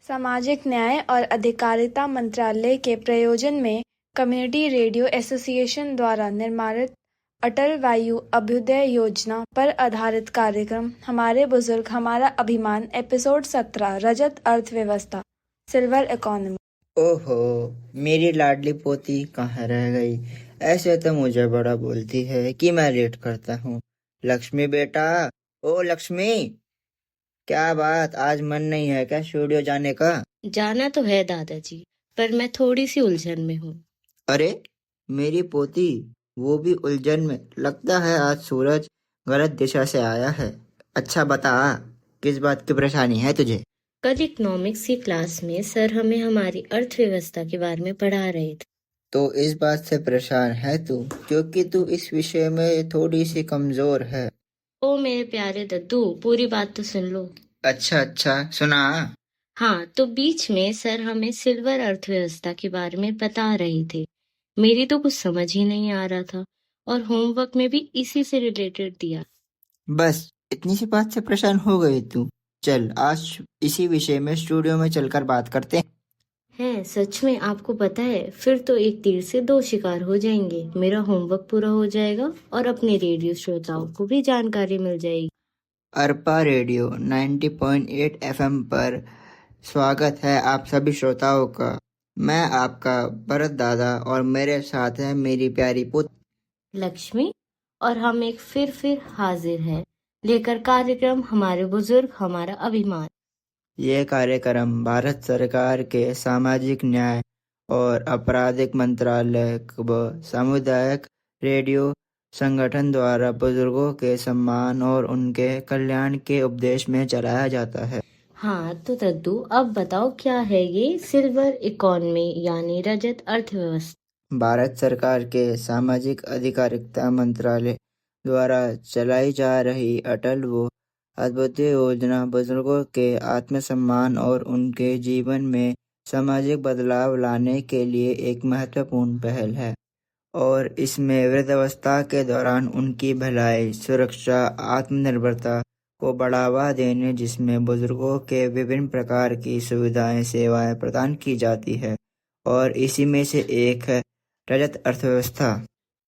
सामाजिक न्याय और अधिकारिता मंत्रालय के प्रायोजन में कम्युनिटी रेडियो एसोसिएशन द्वारा निर्माणित अटल वायु अभ्युदय योजना पर आधारित कार्यक्रम हमारे बुजुर्ग हमारा अभिमान एपिसोड 17 रजत अर्थव्यवस्था सिल्वर इकोनॉमी। ओहो, मेरी लाडली पोती कहाँ रह गई। ऐसे तो मुझे बड़ा बोलती है कि मैं लेट करता हूँ। लक्ष्मी बेटा, ओ लक्ष्मी, क्या बात, आज मन नहीं है क्या स्टूडियो जाने का? जाना तो है दादाजी, पर मैं थोड़ी सी उलझन में हूँ। अरे मेरी पोती, वो भी उलझन में? लगता है आज सूरज गलत दिशा से आया है। अच्छा बता, किस बात की परेशानी है तुझे? कल इकोनॉमिक्स की क्लास में सर हमें हमारी अर्थव्यवस्था के बारे में पढ़ा रहे थे। तो इस बात से परेशान है तू, क्योंकि तू इस विषय में थोड़ी सी कमजोर है। ओ मेरे प्यारे दद्दू, पूरी बात तो सुन लो। अच्छा सुना। हाँ, तो बीच में सर हमें सिल्वर अर्थव्यवस्था के बारे में बता रहे थे। मेरी तो कुछ समझ ही नहीं आ रहा था और होमवर्क में भी इसी से रिलेटेड दिया। बस इतनी सी बात से परेशान हो गई तू? चल आज इसी विषय में स्टूडियो में चलकर बात करते हैं। सच में आपको पता है, फिर तो एक तीर से दो शिकार हो जाएंगे। मेरा होमवर्क पूरा हो जाएगा और अपने रेडियो श्रोताओं को भी जानकारी मिल जाएगी। अरपा रेडियो 90.8 FM पर स्वागत है आप सभी श्रोताओं का। मैं आपका भरत दादा और मेरे साथ है मेरी प्यारी पुत्र लक्ष्मी, और हम एक फिर हाजिर हैं लेकर कार्यक्रम हमारे बुजुर्ग हमारा अभिमान। ये कार्यक्रम भारत सरकार के सामाजिक न्याय और आपराधिक मंत्रालय व सामुदायिक रेडियो संगठन द्वारा बुजुर्गों के सम्मान और उनके कल्याण के उपदेश में चलाया जाता है। हाँ तो दद्दू, अब बताओ क्या है ये सिल्वर इकोनॉमी यानी रजत अर्थव्यवस्था? भारत सरकार के सामाजिक अधिकारिता मंत्रालय द्वारा चलाई जा रही अटल व अद्वितीय योजना बुजुर्गों के आत्मसम्मान और उनके जीवन में सामाजिक बदलाव लाने के लिए एक महत्वपूर्ण पहल है और इसमें वृद्धावस्था के दौरान उनकी भलाई, सुरक्षा, आत्मनिर्भरता को बढ़ावा देने जिसमें बुजुर्गों के विभिन्न प्रकार की सुविधाएं सेवाएं प्रदान की जाती है और इसी में से एक है रजत अर्थव्यवस्था।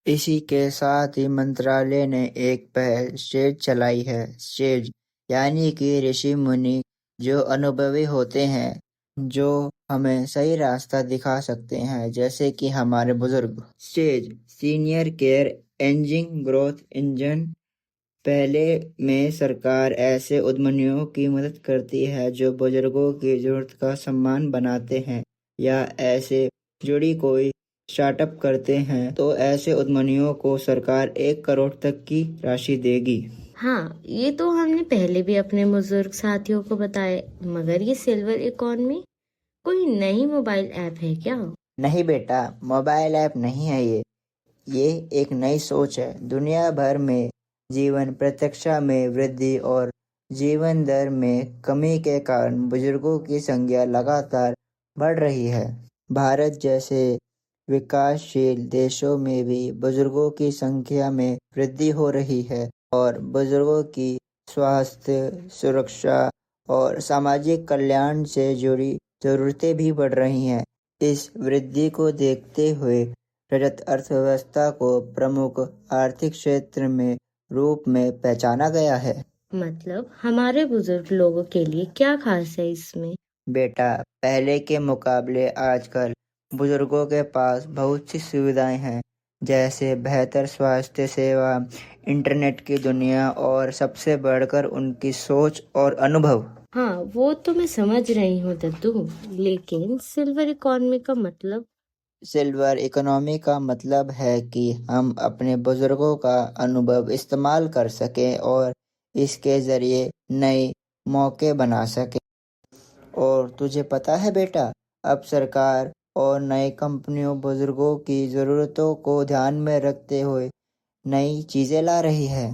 इसी के साथ ही मंत्रालय ने एक पहल स्टेज चलाई है। स्टेज यानी कि ऋषि मुनि जो अनुभवी होते हैं, जो हमें सही रास्ता दिखा सकते हैं, जैसे कि हमारे बुजुर्ग। Stage senior care ageing growth engine पहले में सरकार ऐसे उद्यमियों की मदद करती है जो बुजुर्गों की जरूरत का सम्मान बनाते हैं या ऐसे जुड़ी कोई स्टार्टअप करते हैं, तो ऐसे उद्यमियों को सरकार 1 करोड़ तक की राशि देगी। हाँ, ये तो हमने पहले भी अपने बुजुर्ग साथियों को बताया, मगर ये सिल्वर इकोनॉमी कोई नई मोबाइल ऐप है क्या? नहीं बेटा, मोबाइल ऐप नहीं है ये एक नई सोच है। दुनिया भर में जीवन प्रतीक्षा में वृद्धि और जीवन दर में कमी के कारण बुजुर्गों की संख्या लगातार बढ़ रही है। भारत जैसे विकासशील देशों में भी बुजुर्गों की संख्या में वृद्धि हो रही है और बुजुर्गों की स्वास्थ्य, सुरक्षा और सामाजिक कल्याण से जुड़ी जरूरतें भी बढ़ रही हैं। इस वृद्धि को देखते हुए रजत अर्थव्यवस्था को प्रमुख आर्थिक क्षेत्र में रूप में पहचाना गया है। मतलब हमारे बुजुर्ग लोगों के लिए क्या खास है इसमें? बेटा, पहले के मुकाबले आजकल बुजुर्गों के पास बहुत सी सुविधाएं हैं, जैसे बेहतर स्वास्थ्य सेवा, इंटरनेट की दुनिया और सबसे बढ़कर उनकी सोच और अनुभव। हाँ, वो तो मैं समझ रही हूँ दद्दू, लेकिन सिल्वर इकोनॉमी का मतलब? सिल्वर इकोनॉमी का मतलब है कि हम अपने बुजुर्गों का अनुभव इस्तेमाल कर सकें और इसके जरिए नए मौके बना सकें। और तुझे पता है बेटा, अब सरकार और नई कंपनियों बुजुर्गों की ज़रूरतों को ध्यान में रखते हुए नई चीज़ें ला रही है।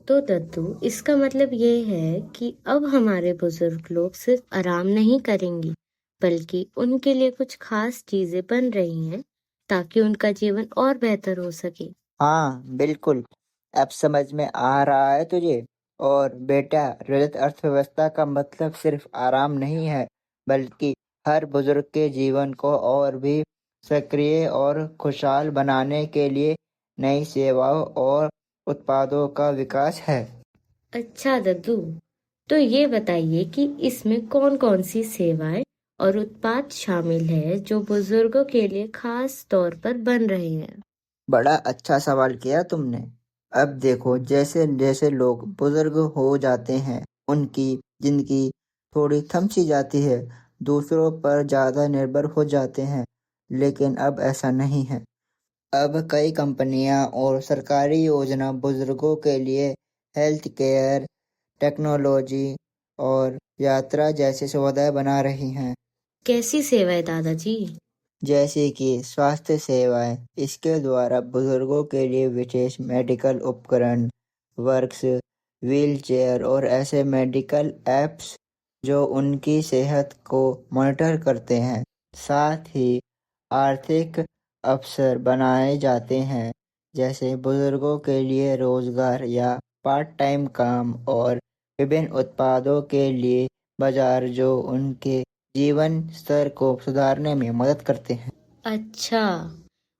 तो दद्दू, इसका मतलब ये है कि अब हमारे बुजुर्ग लोग सिर्फ आराम नहीं करेंगे, बल्कि उनके लिए कुछ खास चीजें बन रही हैं ताकि उनका जीवन और बेहतर हो सके। हाँ बिल्कुल, अब समझ में आ रहा है तुझे। और बेटा, रजत अर्थव्यवस्था का मतलब सिर्फ आराम नहीं है, बल्कि हर बुजुर्ग के जीवन को और भी सक्रिय और खुशहाल बनाने के लिए नई सेवाओं और उत्पादों का विकास है। अच्छा दद्दू, तो ये बताइए कि इसमें कौन कौन सी सेवाएं और उत्पाद शामिल है जो बुजुर्गों के लिए खास तौर पर बन रहे हैं। बड़ा अच्छा सवाल किया तुमने। अब देखो, जैसे जैसे लोग बुजुर्ग हो जाते हैं, उनकी जिंदगी थोड़ी थम सी जाती है, दूसरों पर ज्यादा निर्भर हो जाते हैं। लेकिन अब ऐसा नहीं है। अब कई कंपनियां और सरकारी योजना बुजुर्गों के लिए हेल्थ केयर, टेक्नोलॉजी और यात्रा जैसी सुविधाएं बना रही हैं। कैसी सेवाएं दादाजी? जैसे कि स्वास्थ्य सेवाएं, इसके द्वारा बुजुर्गों के लिए विशेष मेडिकल उपकरण, वर्क्स, व्हीलचेयर और ऐसे मेडिकल ऐप्स जो उनकी सेहत को मॉनिटर करते हैं। साथ ही आर्थिक अवसर बनाए जाते हैं, जैसे बुजुर्गों के लिए रोजगार या पार्ट टाइम काम और विभिन्न उत्पादों के लिए बाजार जो उनके जीवन स्तर को सुधारने में मदद करते हैं। अच्छा,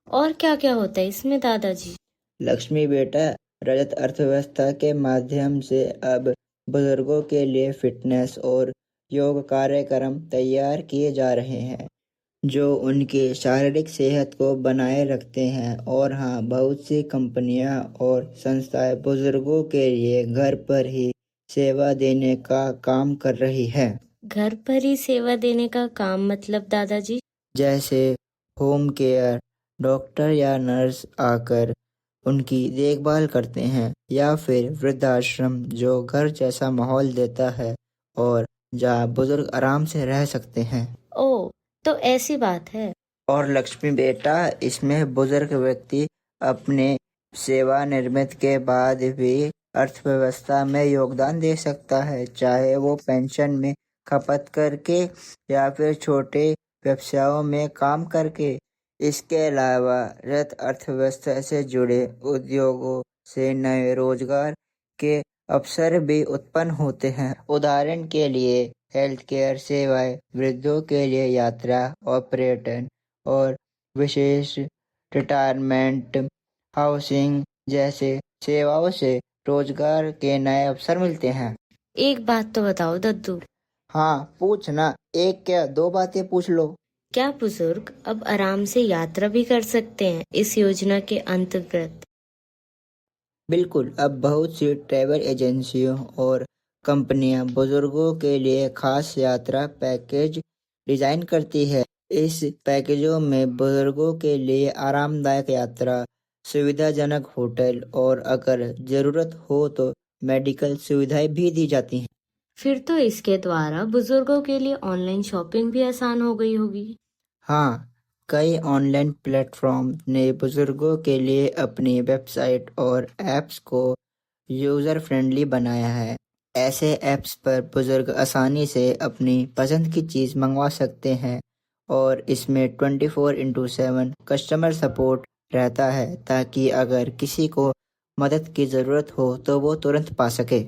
और क्या क्या होता है इसमें दादाजी? लक्ष्मी बेटा, रजत अर्थव्यवस्था के माध्यम से अब बुजुर्गों के लिए फिटनेस और योग कार्यक्रम तैयार किए जा रहे हैं जो उनकी शारीरिक सेहत को बनाए रखते हैं। और हाँ, बहुत सी कंपनियां और संस्थाएं बुजुर्गों के लिए घर पर ही सेवा देने का काम कर रही है। घर पर ही सेवा देने का काम मतलब दादाजी? जैसे होम केयर, डॉक्टर या नर्स आकर उनकी देखभाल करते हैं, या फिर वृद्धाश्रम जो घर जैसा माहौल देता है और जहाँ बुजुर्ग आराम से रह सकते हैं। ओ, तो ऐसी बात है। और लक्ष्मी बेटा, इसमें बुजुर्ग व्यक्ति अपने सेवानिवृत्ति के बाद भी अर्थव्यवस्था में योगदान दे सकता है, चाहे वो पेंशन में खपत करके या फिर छोटे व्यवसायों में काम करके। इसके अलावा रत अर्थव्यवस्था से जुड़े उद्योगों से नए रोजगार के अवसर भी उत्पन्न होते हैं। उदाहरण के लिए हेल्थ केयर सेवाएं, वृद्धों के लिए यात्रा और पर्यटन, और विशेष रिटायरमेंट हाउसिंग जैसे सेवाओं से रोजगार के नए अवसर मिलते हैं। एक बात तो बताओ दद्दू, हाँ, पूछना। एक क्या, दो बातें पूछ लो। क्या बुजुर्ग अब आराम से यात्रा भी कर सकते हैं इस योजना के अंतर्गत? बिल्कुल, अब बहुत सी ट्रैवल एजेंसियों और कंपनियां बुजुर्गों के लिए खास यात्रा पैकेज डिजाइन करती है। इस पैकेजों में बुजुर्गों के लिए आरामदायक यात्रा, सुविधाजनक होटल और अगर जरूरत हो तो मेडिकल सुविधाएं भी दी जाती हैं। फिर तो इसके द्वारा बुजुर्गों के लिए ऑनलाइन शॉपिंग भी आसान हो गई होगी। हाँ, कई ऑनलाइन प्लेटफॉर्म ने बुजुर्गों के लिए अपनी वेबसाइट और ऐप्स को यूजर फ्रेंडली बनाया है। ऐसे ऐप्स पर बुजुर्ग आसानी से अपनी पसंद की चीज मंगवा सकते हैं और इसमें 24/7 कस्टमर सपोर्ट रहता है, ताकि अगर किसी को मदद की जरूरत हो तो वो तुरंत पा सके।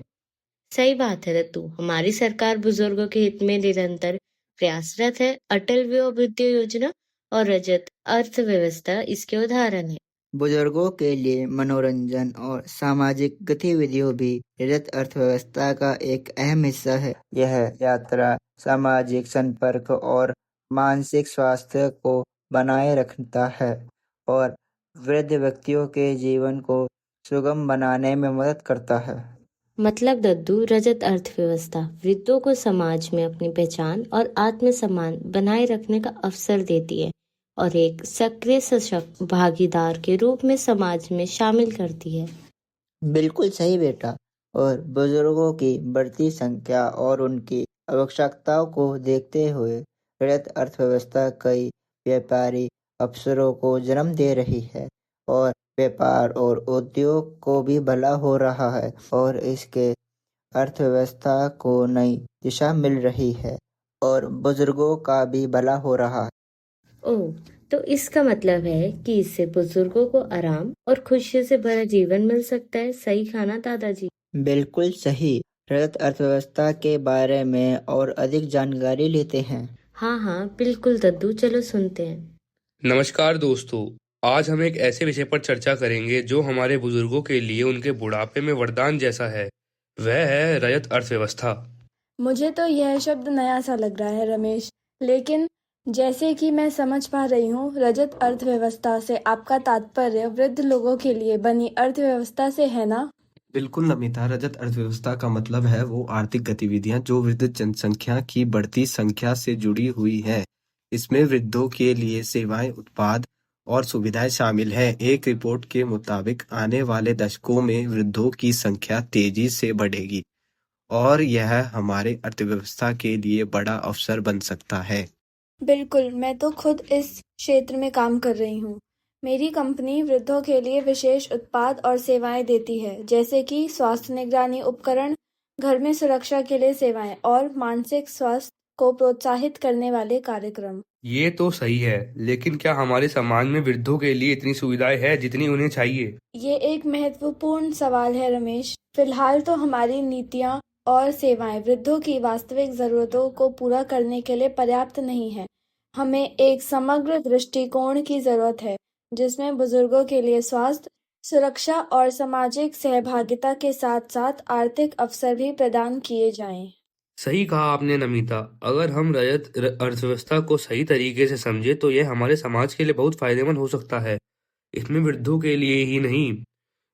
सही बात है दत्तू, हमारी सरकार बुजुर्गों के हित में निरंतर प्रयासरत है। अटल वयोवृद्धि योजना और रजत अर्थव्यवस्था इसके उदाहरण है। बुजुर्गों के लिए मनोरंजन और सामाजिक गतिविधियों भी रजत अर्थव्यवस्था का एक अहम हिस्सा है। यह यात्रा, सामाजिक संपर्क और मानसिक स्वास्थ्य को बनाए रखता है और वृद्ध व्यक्तियों के जीवन को सुगम बनाने में मदद करता है। मतलब दद्दू, रजत अर्थव्यवस्था वृद्धों को समाज में अपनी पहचान और आत्मसम्मान बनाए रखने का अवसर देती है और एक सक्रिय सशक्त भागीदार के रूप में समाज में शामिल करती है। बिल्कुल सही बेटा। और बुजुर्गों की बढ़ती संख्या और उनकी आवश्यकताओं को देखते हुए रजत अर्थव्यवस्था कई व्यापारी अवसरों को जन्म दे रही है और व्यापार और उद्योग को भी भला हो रहा है और इसके अर्थव्यवस्था को नई दिशा मिल रही है और बुजुर्गों का भी भला हो रहा है। ओह, तो इसका मतलब है कि इससे बुजुर्गों को आराम और खुशी से भरा जीवन मिल सकता है। सही कहा ना दादाजी? बिल्कुल सही। रजत अर्थव्यवस्था के बारे में और अधिक जानकारी लेते हैं। हाँ बिल्कुल दद्दू, चलो सुनते हैं। नमस्कार दोस्तों, आज हम एक ऐसे विषय पर चर्चा करेंगे जो हमारे बुजुर्गों के लिए उनके बुढ़ापे में वरदान जैसा है। वह है रजत अर्थव्यवस्था। मुझे तो यह शब्द नया सा लग रहा है रमेश, लेकिन जैसे कि मैं समझ पा रही हूँ, रजत अर्थव्यवस्था से आपका तात्पर्य वृद्ध लोगों के लिए बनी अर्थव्यवस्था से है ना? बिल्कुल नमिता, रजत अर्थव्यवस्था का मतलब है वो आर्थिक गतिविधियां जो वृद्ध जनसंख्या की बढ़ती संख्या से जुड़ी हुई है। इसमें वृद्धों के लिए सेवाएं, उत्पाद और सुविधाएं शामिल हैं। एक रिपोर्ट के मुताबिक आने वाले दशकों में वृद्धों की संख्या तेजी से बढ़ेगी और यह हमारे अर्थव्यवस्था के लिए बड़ा अवसर बन सकता है। बिल्कुल, मैं तो खुद इस क्षेत्र में काम कर रही हूँ। मेरी कंपनी वृद्धों के लिए विशेष उत्पाद और सेवाएं देती है, जैसे कि स्वास्थ्य निगरानी उपकरण, घर में सुरक्षा के लिए सेवाएं और मानसिक स्वास्थ्य को प्रोत्साहित करने वाले कार्यक्रम। ये तो सही है, लेकिन क्या हमारे समाज में वृद्धों के लिए इतनी सुविधाएं हैं जितनी उन्हें चाहिए? ये एक महत्वपूर्ण सवाल है रमेश। फिलहाल तो हमारी नीतियाँ और सेवाएं वृद्धों की वास्तविक जरूरतों को पूरा करने के लिए पर्याप्त नहीं है। हमें एक समग्र दृष्टिकोण की जरूरत है, जिसमें बुजुर्गों के लिए स्वास्थ्य, सुरक्षा और सामाजिक सहभागिता के साथ साथ आर्थिक अवसर भी प्रदान किए जाएं। सही कहा आपने नमिता। अगर हम रजत अर्थव्यवस्था को सही तरीके से समझे तो यह हमारे समाज के लिए बहुत फायदेमंद हो सकता है। इसमें वृद्धों के लिए ही नहीं,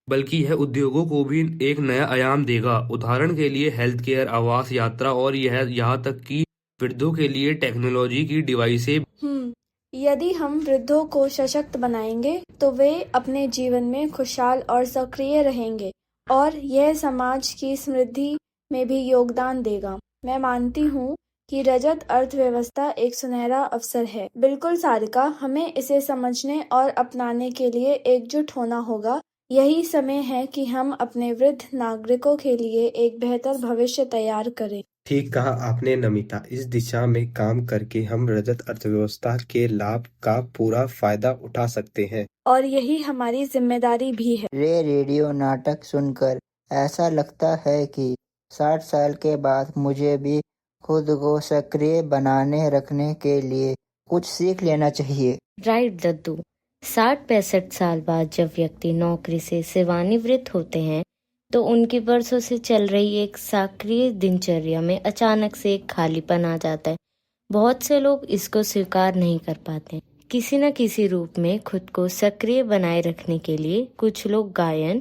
बल्कि यह उद्योगों को भी एक नया आयाम देगा। उदाहरण के लिए हेल्थ केयर, आवास, यात्रा और यह यहाँ तक कि वृद्धों के लिए टेक्नोलॉजी की डिवाइसें। यदि हम वृद्धों को सशक्त बनाएंगे तो वे अपने जीवन में खुशहाल और सक्रिय रहेंगे और यह समाज की समृद्धि में भी योगदान देगा। मैं मानती हूँ कि रजत अर्थव्यवस्था एक सुनहरा अवसर है। बिल्कुल सारिका, हमें इसे समझने और अपनाने के लिए एकजुट होना होगा। यही समय है कि हम अपने वृद्ध नागरिकों के लिए एक बेहतर भविष्य तैयार करें। ठीक कहा आपने नमिता। इस दिशा में काम करके हम रजत अर्थव्यवस्था के लाभ का पूरा फायदा उठा सकते हैं। और यही हमारी जिम्मेदारी भी है। ये रेडियो नाटक सुनकर ऐसा लगता है कि 60 साल के बाद मुझे भी खुद को सक्रिय बनाने रखने के लिए कुछ सीख लेना चाहिए। राइट दद्दू, 60-65 साल बाद जब व्यक्ति नौकरी से सेवानिवृत्त होते हैं तो उनकी वर्षों से चल रही एक सक्रिय दिनचर्या में अचानक से एक खालीपन आ जाता है। बहुत से लोग इसको स्वीकार नहीं कर पाते। किसी न किसी रूप में खुद को सक्रिय बनाए रखने के लिए कुछ लोग गायन,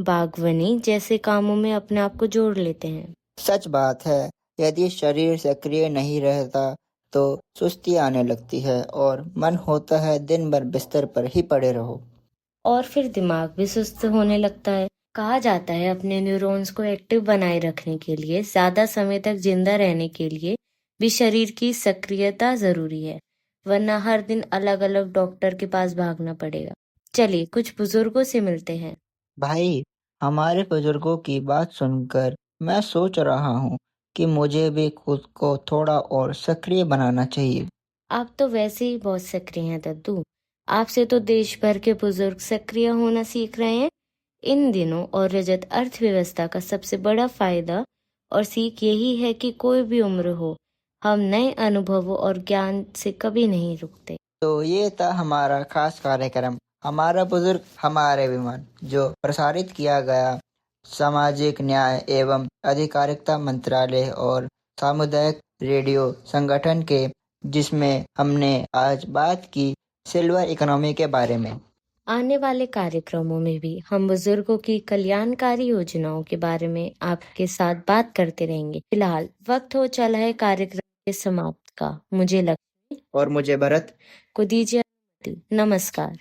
बागवानी जैसे कामों में अपने आप को जोड़ लेते हैं। सच बात है, यदि शरीर सक्रिय नहीं रहता तो सुस्ती आने लगती है और मन होता है दिन भर बिस्तर पर ही पड़े रहो। और फिर दिमाग भी सुस्त होने लगता है। कहा जाता है अपने न्यूरॉन्स को एक्टिव बनाए रखने के लिए, ज्यादा समय तक जिंदा रहने के लिए भी शरीर की सक्रियता जरूरी है, वरना हर दिन अलग अलग डॉक्टर के पास भागना पड़ेगा। चलिए कुछ बुजुर्गों से मिलते हैं। भाई, हमारे बुजुर्गों की बात सुनकर मैं सोच रहा हूँ कि मुझे भी खुद को थोड़ा और सक्रिय बनाना चाहिए। आप तो वैसे ही बहुत सक्रिय हैं दद्दू। आपसे तो देश भर के बुजुर्ग सक्रिय होना सीख रहे हैं इन दिनों। और रजत अर्थव्यवस्था का सबसे बड़ा फायदा और सीख यही है कि कोई भी उम्र हो, हम नए अनुभवों और ज्ञान से कभी नहीं रुकते। तो ये था हमारा खास कार्यक्रम, हमारा बुजुर्ग हमारे विमान, जो प्रसारित किया गया सामाजिक न्याय एवं अधिकारिता मंत्रालय और सामुदायिक रेडियो संगठन के, जिसमें हमने आज बात की सिल्वर इकोनॉमी के बारे में। आने वाले कार्यक्रमों में भी हम बुजुर्गों की कल्याणकारी योजनाओं के बारे में आपके साथ बात करते रहेंगे। फिलहाल वक्त हो चला है कार्यक्रम के समाप्त का। मुझे लक्ष्मी और मुझे भरत को दीजिए अनुमति। नमस्कार।